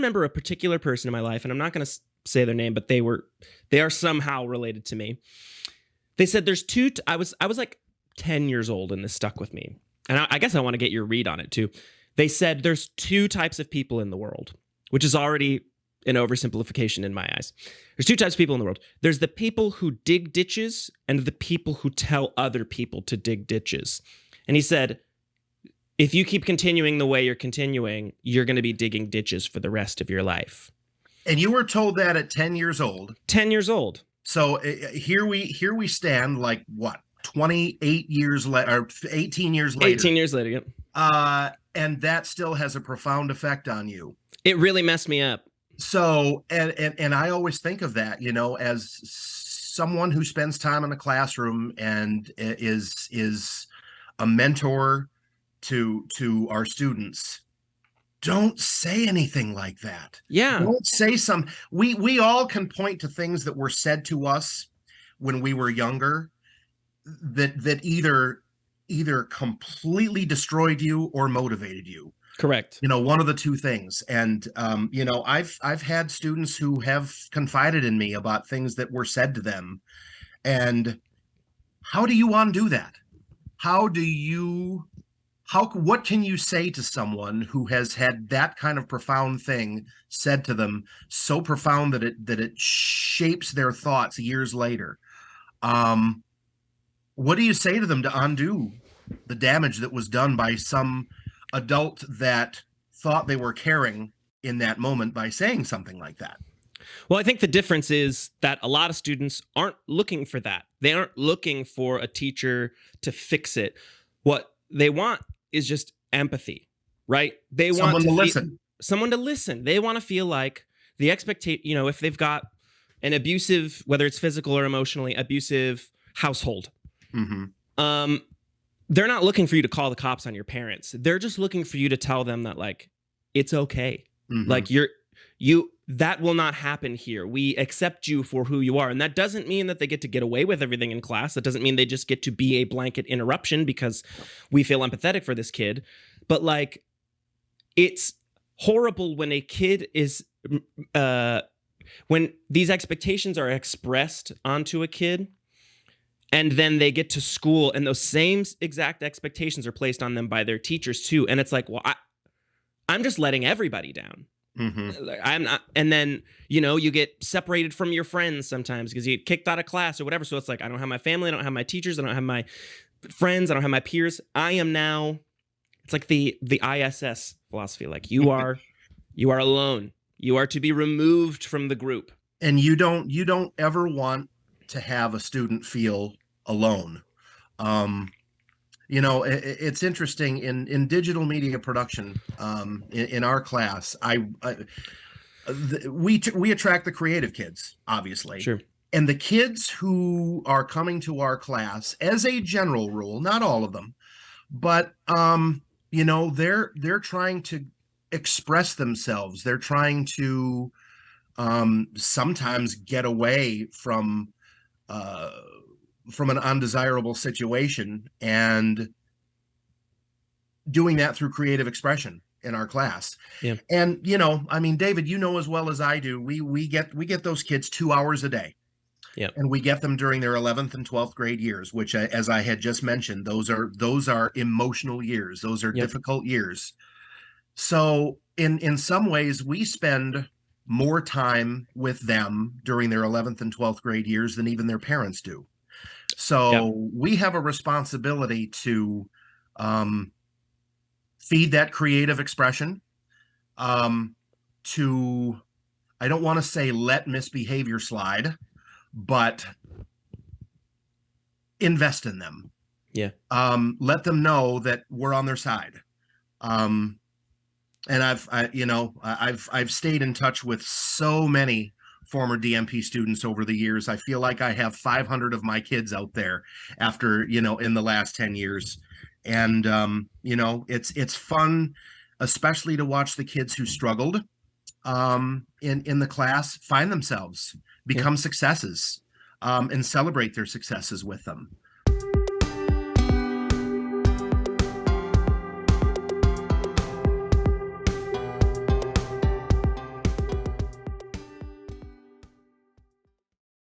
remember a particular person in my life, and I'm not going to say their name, but they are somehow related to me. They said there's I was like 10 years old, and this stuck with me. And I guess I want to get your read on it too. They said there's two types of people in the world, which is already an oversimplification in my eyes. There's two types of people in the world. There's the people who dig ditches and the people who tell other people to dig ditches. And he said, if you keep continuing the way you're continuing, you're going to be digging ditches for the rest of your life. And you were told that at 10 years old. 10 years old. So here we stand, like what, 28 years later, or 18 years later. 18 years later, yep. And that still has a profound effect on you. It really messed me up. So, and I always think of that, you know, as someone who spends time in a classroom and is a mentor to our students. Don't say anything like that. Yeah. Don't say we all can point to things that were said to us when we were younger that either completely destroyed you or motivated you. Correct. You know, one of the two things. And you know, I've had students who have confided in me about things that were said to them. And how do you undo that? What can you say to someone who has had that kind of profound thing said to them, so profound that it shapes their thoughts years later? What do you say to them to undo the damage that was done by some adult that thought they were caring in that moment by saying something like that? Well, I think the difference is that a lot of students aren't looking for that. They aren't looking for a teacher to fix it. What they want is just empathy, right? They want someone to listen. Someone to listen. They want to feel like the expectation, you know, if they've got an abusive, whether it's physical or emotionally abusive household, they're not looking for you to call the cops on your parents. They're just looking for you to tell them that, like, it's okay. Like that will not happen here. We accept you for who you are. And that doesn't mean that they get to get away with everything in class. That doesn't mean they just get to be a blanket interruption because we feel empathetic for this kid. But, like, it's horrible when a kid is, when these expectations are expressed onto a kid, and then they get to school and those same exact expectations are placed on them by their teachers too. And it's like, well, I'm just letting everybody down. I'm not. And then, you know, you get separated from your friends sometimes because you get kicked out of class or whatever. So it's like, I don't have my family. I don't have my teachers. I don't have my friends. I don't have my peers. I am now, it's like the ISS philosophy. Like, you are alone. You are to be removed from the group. And you don't ever want to have a student feel alone. You know, it's interesting in digital media production. In our class, we attract the creative kids, obviously. Sure. And the kids who are coming to our class, as a general rule, not all of them, but you know, they're trying to express themselves. They're trying to sometimes get away from an undesirable situation, and doing that through creative expression in our class. Yeah. And, you know, I mean, David, you know as well as I do, we get those kids 2 hours a day. Yeah. And we get them during their 11th and 12th grade years, which, as I had just mentioned, those are emotional years. Those are difficult years. So in some ways, we spend more time with them during their 11th and 12th grade years than even their parents do. So we have a responsibility to feed that creative expression, to, I don't want to say let misbehavior slide, but invest in them. Yeah. Let them know that we're on their side. And I've stayed in touch with so many former DMP students over the years. I feel like I have 500 of my kids out there after, you know, in the last 10 years. And, you know, it's fun, especially to watch the kids who struggled in the class find themselves, become successes, and celebrate their successes with them.